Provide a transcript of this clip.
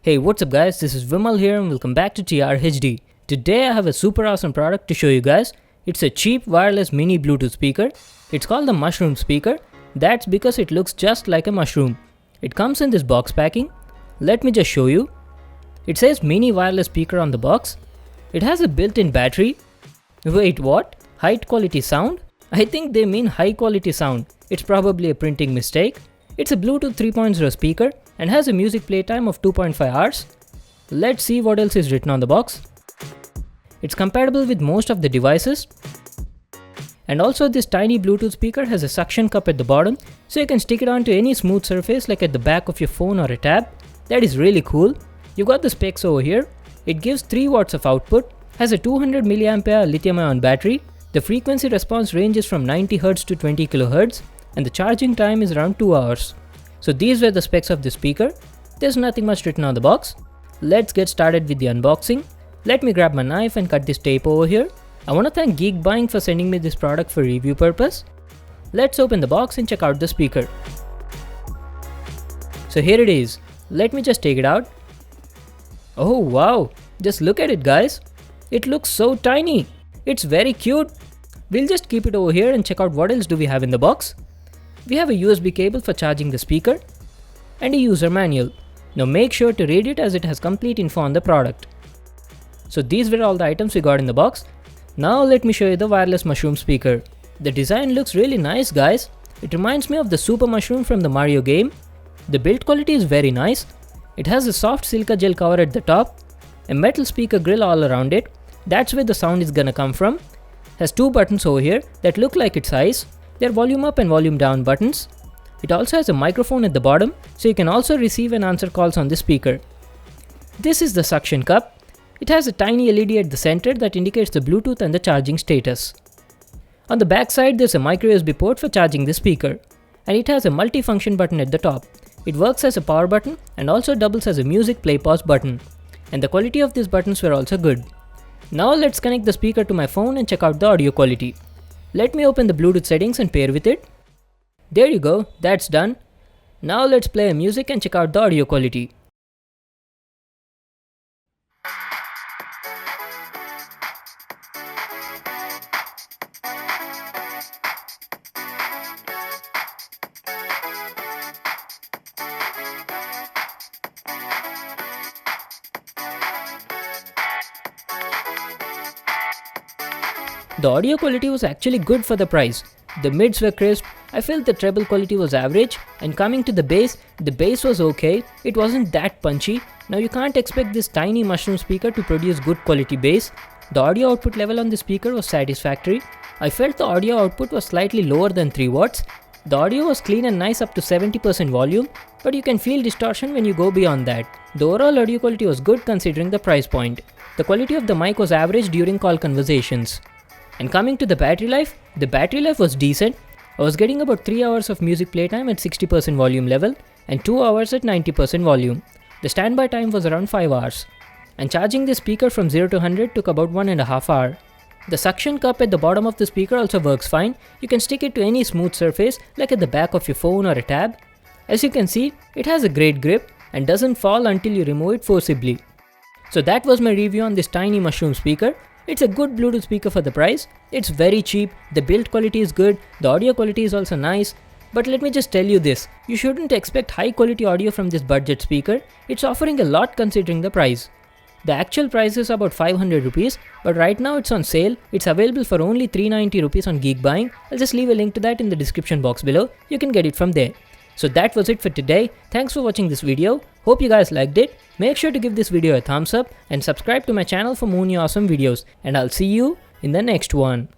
Hey, what's up guys, this is Vimal here and welcome back to TRHD. Today I have a super awesome product to show you guys. It's a cheap wireless mini Bluetooth speaker. It's called the mushroom speaker. That's because it looks just like a mushroom. It comes in this box packing. Let me just show you. It says mini wireless speaker on the box. It has a built-in battery. Wait, what? High quality sound? I think they mean high quality sound. It's probably a printing mistake. It's a Bluetooth 3.0 speaker and has a music playtime of 2.5 hours. Let's see what else is written on the box. It's compatible with most of the devices. And also this tiny Bluetooth speaker has a suction cup at the bottom, so you can stick it onto any smooth surface like at the back of your phone or a tab. That is really cool. You got the specs over here. It gives 3 watts of output, has a 200 mAh lithium-ion battery. The frequency response ranges from 90 Hz to 20 kHz, and the charging time is around 2 hours. So these were the specs of the speaker. There's nothing much written on the box. Let's get started with the unboxing. Let me grab my knife and cut this tape over here. I want to thank Geek Buying for sending me this product for review purpose. Let's open the box and check out the speaker. So here it is. Let me just take it out. Oh wow, just look at it guys. It looks so tiny. It's very cute. We'll just keep it over here and check out what else do we have in the box. We have a USB cable for charging the speaker and a user manual. Now make sure to read it as it has complete info on the product. So these were all the items we got in the box. Now let me show you the wireless mushroom speaker. The design looks really nice guys. It reminds me of the Super Mushroom from the Mario game. The build quality is very nice. It has a soft silica gel cover at the top, a metal speaker grill all around it. That's where the sound is gonna come from. Has 2 buttons over here that look like its eyes. They're volume up and volume down buttons. It also has a microphone at the bottom, so you can also receive and answer calls on the speaker. This is the suction cup. It has a tiny LED at the center that indicates the Bluetooth and the charging status. On the back side there's a micro USB port for charging the speaker, and it has a multi-function button at the top. It works as a power button and also doubles as a music play pause button, and the quality of these buttons were also good. Now let's connect the speaker to my phone and check out the audio quality. Let me open the Bluetooth settings and pair with it. There you go, that's done. Now let's play music and check out the audio quality. The audio quality was actually good for the price. The mids were crisp, I felt the treble quality was average, and coming to the bass was okay, it wasn't that punchy. Now you can't expect this tiny mushroom speaker to produce good quality bass. The audio output level on the speaker was satisfactory. I felt the audio output was slightly lower than 3 watts. The audio was clean and nice up to 70% volume, but you can feel distortion when you go beyond that. The overall audio quality was good considering the price point. The quality of the mic was average during call conversations. And coming to the battery life was decent. I was getting about 3 hours of music playtime at 60% volume level and 2 hours at 90% volume. The standby time was around 5 hours. And charging the speaker from 0 to 100 took about 1.5 hours. The suction cup at the bottom of the speaker also works fine. You can stick it to any smooth surface like at the back of your phone or a tab. As you can see, it has a great grip and doesn't fall until you remove it forcibly. So that was my review on this tiny mushroom speaker. It's a good Bluetooth speaker for the price. It's very cheap, the build quality is good, the audio quality is also nice. But let me just tell you this, you shouldn't expect high quality audio from this budget speaker. It's offering a lot considering the price. The actual price is about 500 rupees, but right now it's on sale. It's available for only 390 rupees on Geek Buying. I'll just leave a link to that in the description box below. You can get it from there. So that was it for today. Thanks for watching this video. Hope you guys liked it. Make sure to give this video a thumbs up and subscribe to my channel for more new awesome videos. And I'll see you in the next one.